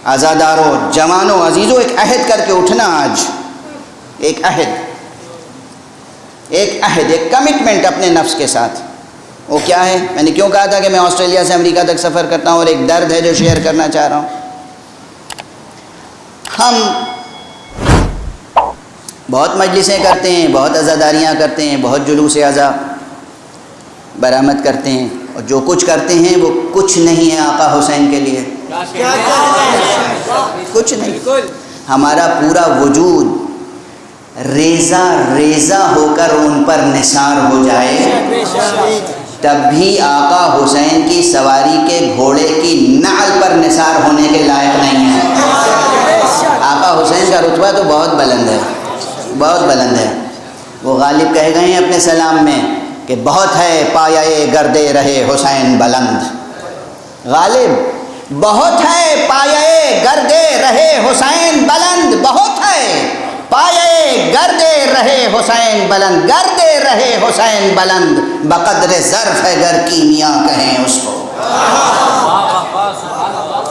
عزاداروں، جوانوں، عزیزوں، ایک عہد کر کے اٹھنا آج، ایک عہد، ایک کمٹمنٹ اپنے نفس کے ساتھ۔ وہ کیا ہے؟ میں نے کیوں کہا تھا کہ میں آسٹریلیا سے امریکہ تک سفر کرتا ہوں اور ایک درد ہے جو شیئر کرنا چاہ رہا ہوں۔ ہم بہت مجلسیں کرتے ہیں، بہت عزاداریاں کرتے ہیں، بہت جلوس عزا برآمد کرتے ہیں، اور جو کچھ کرتے ہیں وہ کچھ نہیں ہے آقا حسین کے لیے، کچھ نہیں۔ ہمارا پورا وجود ریزہ ریزہ ہو کر ان پر نثار ہو جائے تب بھی آقا حسین کی سواری کے گھوڑے کی نعل پر نثار ہونے کے لائق نہیں ہے۔ آقا حسین کا رتبہ تو بہت بلند ہے، بہت بلند ہے۔ وہ غالب کہہ گئے ہیں اپنے سلام میں کہ بہت ہے پایۂ گردے رہے حسین بلند۔ غالب بہت ہے پایۂ گردے رہے حسین بلند، بہت ہے پایۂ گردے رہے حسین بلند، گردے رہے حسین بلند، بقدر ظرف ہے گر کیمیا کہیں اس کو۔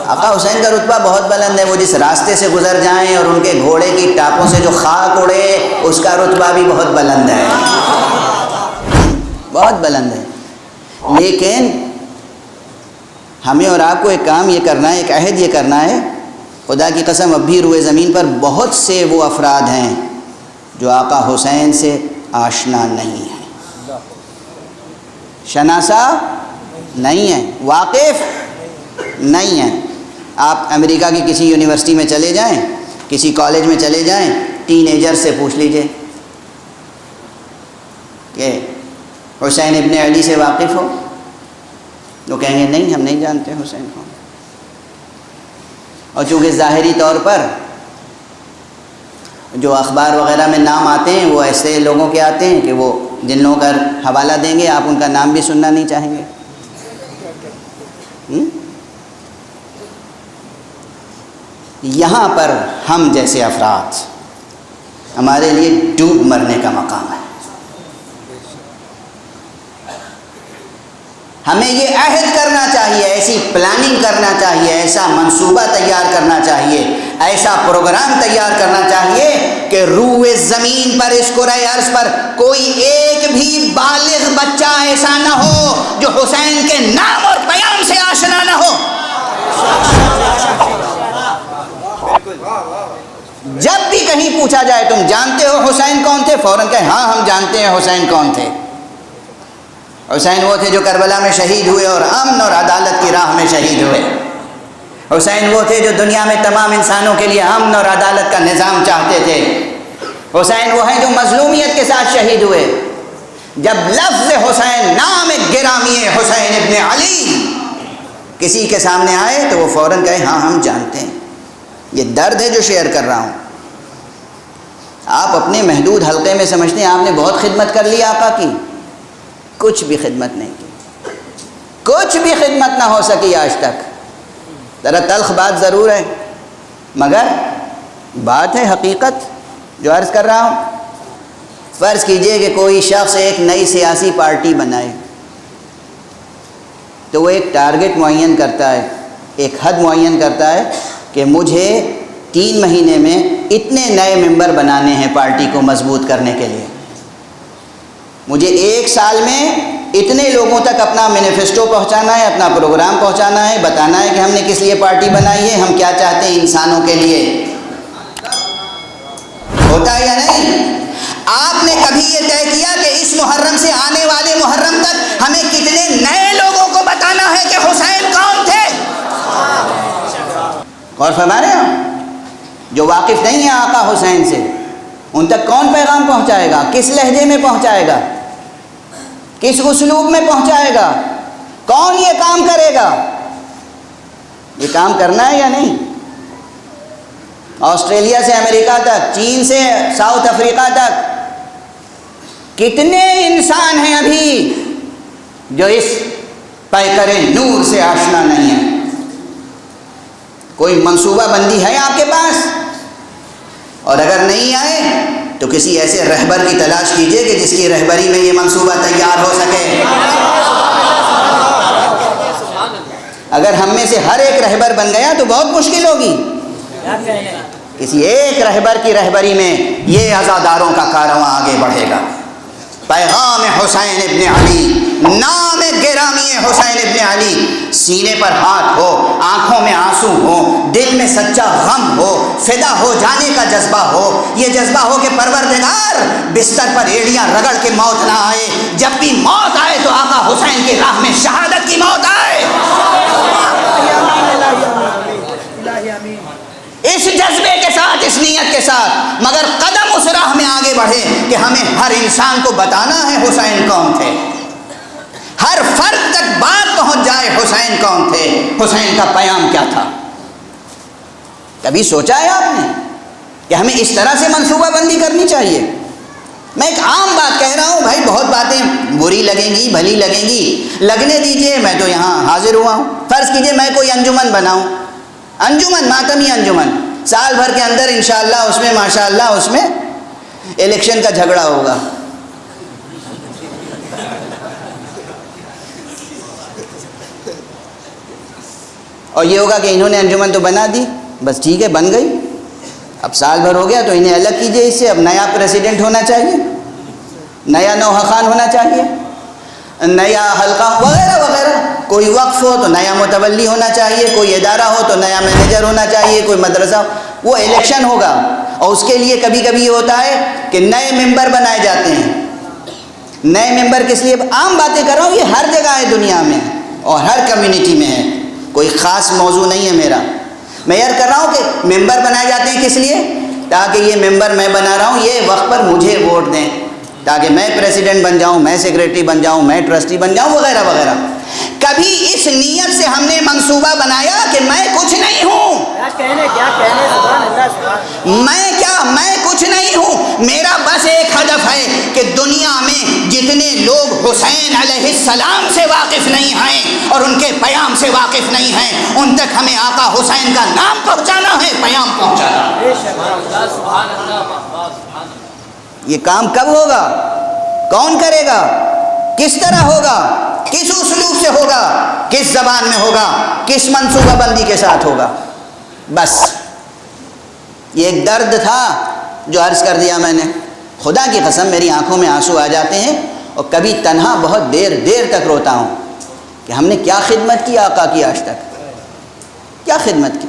آقا حسین کا رتبہ بہت بلند ہے، وہ جس راستے سے گزر جائیں اور ان کے گھوڑے کی ٹاپوں سے جو خاک اڑے اس کا رتبہ بھی بہت بلند ہے، بہت بلند ہے۔ لیکن ہمیں اور آپ کو ایک کام یہ کرنا ہے، ایک عہد یہ کرنا ہے، خدا کی قسم اب بھی روئے زمین پر بہت سے وہ افراد ہیں جو آقا حسین سے آشنا نہیں ہیں، شناسا نہیں ہیں، واقف نہیں ہیں۔ آپ امریکہ کی کسی یونیورسٹی میں چلے جائیں، کسی کالج میں چلے جائیں، ٹین ایجر سے پوچھ لیجئے کہ حسین ابن علی سے واقف ہو؟ وہ کہیں گے نہیں، ہم نہیں جانتے حسین کو۔ اور چونکہ ظاہری طور پر جو اخبار وغیرہ میں نام آتے ہیں وہ ایسے لوگوں کے آتے ہیں کہ وہ جن لوگوں کا حوالہ دیں گے آپ ان کا نام بھی سننا نہیں چاہیں گے۔ یہاں پر ہم جیسے افراد، ہمارے لیے ڈوب مرنے کا مقام ہے۔ ہمیں یہ عہد کرنا چاہیے، ایسی پلاننگ کرنا چاہیے، ایسا منصوبہ تیار کرنا چاہیے، ایسا پروگرام تیار کرنا چاہیے کہ روئے زمین پر، اس کرۂ ارض پر کوئی ایک بھی بالغ بچہ ایسا نہ ہو جو حسین کے نام اور پیام سے آشنا نہ ہو۔ جب بھی کہیں پوچھا جائے تم جانتے ہو حسین کون تھے، فوراً کہیں ہاں ہم جانتے ہیں حسین کون تھے۔ حسین وہ تھے جو کربلا میں شہید ہوئے اور امن اور عدالت کی راہ میں شہید ہوئے۔ حسین وہ تھے جو دنیا میں تمام انسانوں کے لیے امن اور عدالت کا نظام چاہتے تھے۔ حسین وہ ہیں جو مظلومیت کے ساتھ شہید ہوئے۔ جب لفظ حسین، نام گرامی حسین ابن علی کسی کے سامنے آئے تو وہ فوراً کہے ہاں ہم جانتے ہیں۔ یہ درد ہے جو شیئر کر رہا ہوں۔ آپ اپنے محدود حلقے میں سمجھتے ہیں آپ نے بہت خدمت کر لی آقا کی، کچھ بھی خدمت نہیں کی، کچھ بھی خدمت نہ ہو سکی آج تک۔ ذرا تلخ بات ضرور ہے مگر بات ہے حقیقت جو عرض کر رہا ہوں۔ فرض کیجئے کہ کوئی شخص ایک نئی سیاسی پارٹی بنائے تو وہ ایک ٹارگٹ معین کرتا ہے، ایک حد معین کرتا ہے کہ مجھے 3 مہینے میں اتنے نئے ممبر بنانے ہیں پارٹی کو مضبوط کرنے کے لیے، مجھے 1 سال میں اتنے لوگوں تک اپنا مینیفیسٹو پہنچانا ہے، اپنا پروگرام پہنچانا ہے، بتانا ہے کہ ہم نے کس لیے پارٹی بنائی ہے، ہم کیا چاہتے ہیں انسانوں کے لیے۔ ہوتا ہے یا نہیں؟ آپ نے کبھی یہ طے کیا کہ اس محرم سے آنے والے محرم تک ہمیں کتنے نئے لوگوں کو بتانا ہے کہ حسین کون تھے؟ غور فرما رہے ہیں؟ جو واقف نہیں ہیں آقا حسین سے ان تک کون پیغام پہنچائے گا؟ کس لہجے میں پہنچائے گا؟ کس اسلوب میں پہنچائے گا؟ کون یہ کام کرے گا؟ یہ کام کرنا ہے یا نہیں؟ آسٹریلیا سے امریکہ تک، چین سے ساؤتھ افریقہ تک کتنے انسان ہیں ابھی جو اس پیکر نور سے آشنا نہیں ہیں؟ کوئی منصوبہ بندی ہے آپ کے پاس؟ اور اگر نہیں آئے تو کسی ایسے رہبر کی تلاش کیجئے کہ جس کی رہبری میں یہ منصوبہ تیار ہو سکے۔ اگر ہم میں سے ہر ایک رہبر بن گیا تو بہت مشکل ہوگی. کسی ایک رہبر کی رہبری میں یہ عزاداروں کا کارواں آگے بڑھے گا. پیغام حسین ابن علی، نام گرامی حسین ابن علی، سینے پر ہاتھ ہو، آنکھوں میں آنسو ہو، دل میں سچا غم ہو، فدا ہو جانے کا جذبہ ہو. یہ جذبہ ہو کہ پروردگار بستر پر ایڑیاں رگڑ کے موت نہ آئے، جب بھی موت آئے تو آقا حسین کی راہ میں شہادت کی موت آئے. اس جذبے کے ساتھ، اس نیت کے ساتھ، مگر قدم اس راہ میں آگے بڑھے کہ ہمیں ہر انسان کو بتانا ہے حسین کون تھے. ہر فرد تک بات پہنچ جائے حسین کون تھے، حسین کا پیام کیا تھا. کبھی سوچا ہے آپ نے کہ ہمیں اس طرح سے منصوبہ بندی کرنی چاہیے؟ میں ایک عام بات کہہ رہا ہوں بھائی، بہت باتیں بری لگیں گی، بھلی لگیں گی، لگنے دیجئے. میں تو یہاں حاضر ہوا ہوں. فرض کیجئے میں کوئی انجمن بناؤں، انجمن، ماتمی انجمن، سال بھر کے اندر انشاءاللہ اس میں ماشاءاللہ اس میں الیکشن کا جھگڑا ہوگا. اور یہ ہوگا کہ انہوں نے انجمن تو بنا دی، بس ٹھیک ہے بن گئی، اب سال بھر ہو گیا تو انہیں الگ کیجئے اس سے. اب نیا پریزیڈنٹ ہونا چاہیے، نیا نوحہ خان ہونا چاہیے، نیا حلقہ وغیرہ وغیرہ. کوئی وقف ہو تو نیا متولی ہونا چاہیے، کوئی ادارہ ہو تو نیا مینیجر ہونا چاہیے، کوئی مدرسہ. وہ الیکشن ہوگا اور اس کے لیے کبھی کبھی یہ ہوتا ہے کہ نئے ممبر بنائے جاتے ہیں. نئے ممبر کس لیے؟ عام باتیں کر رہا ہوں، یہ ہر جگہ ہے دنیا میں اور ہر کمیونٹی میں ہے، کوئی خاص موضوع نہیں ہے میرا. میں یہ کر رہا ہوں کہ ممبر بنائے جاتے ہیں کس لیے؟ تاکہ یہ ممبر میں بنا رہا ہوں، یہ وقت پر مجھے ووٹ دیں، تاکہ میں پریزیڈنٹ بن جاؤں، میں سیکریٹری بن جاؤں، میں ٹرسٹی بن جاؤں وغیرہ وغیرہ. کبھی اس نیت سے ہم نے منصوبہ بنایا کہ میں کچھ نہیں ہوں، میں کچھ نہیں ہوں، میرا بس ایک ہدف ہے کہ دنیا میں جتنے لوگ حسین علیہ السلام سے واقف نہیں ہیں اور ان کے پیام سے واقف نہیں ہیں، ان تک ہمیں آقا حسین کا نام پہنچانا ہے، پیام پہنچانا ہے. یہ کام کب ہوگا؟ کون کرے گا؟ کس طرح ہوگا؟ کس اسلوب سے ہوگا؟ کس زبان میں ہوگا؟ کس منصوبہ بندی کے ساتھ ہوگا؟ بس یہ ایک درد تھا جو عرض کر دیا میں نے. خدا کی قسم میری آنکھوں میں آنسو آ جاتے ہیں اور کبھی تنہا بہت دیر تک روتا ہوں کہ ہم نے کیا خدمت کی آقا کی آج تک، کیا خدمت کی.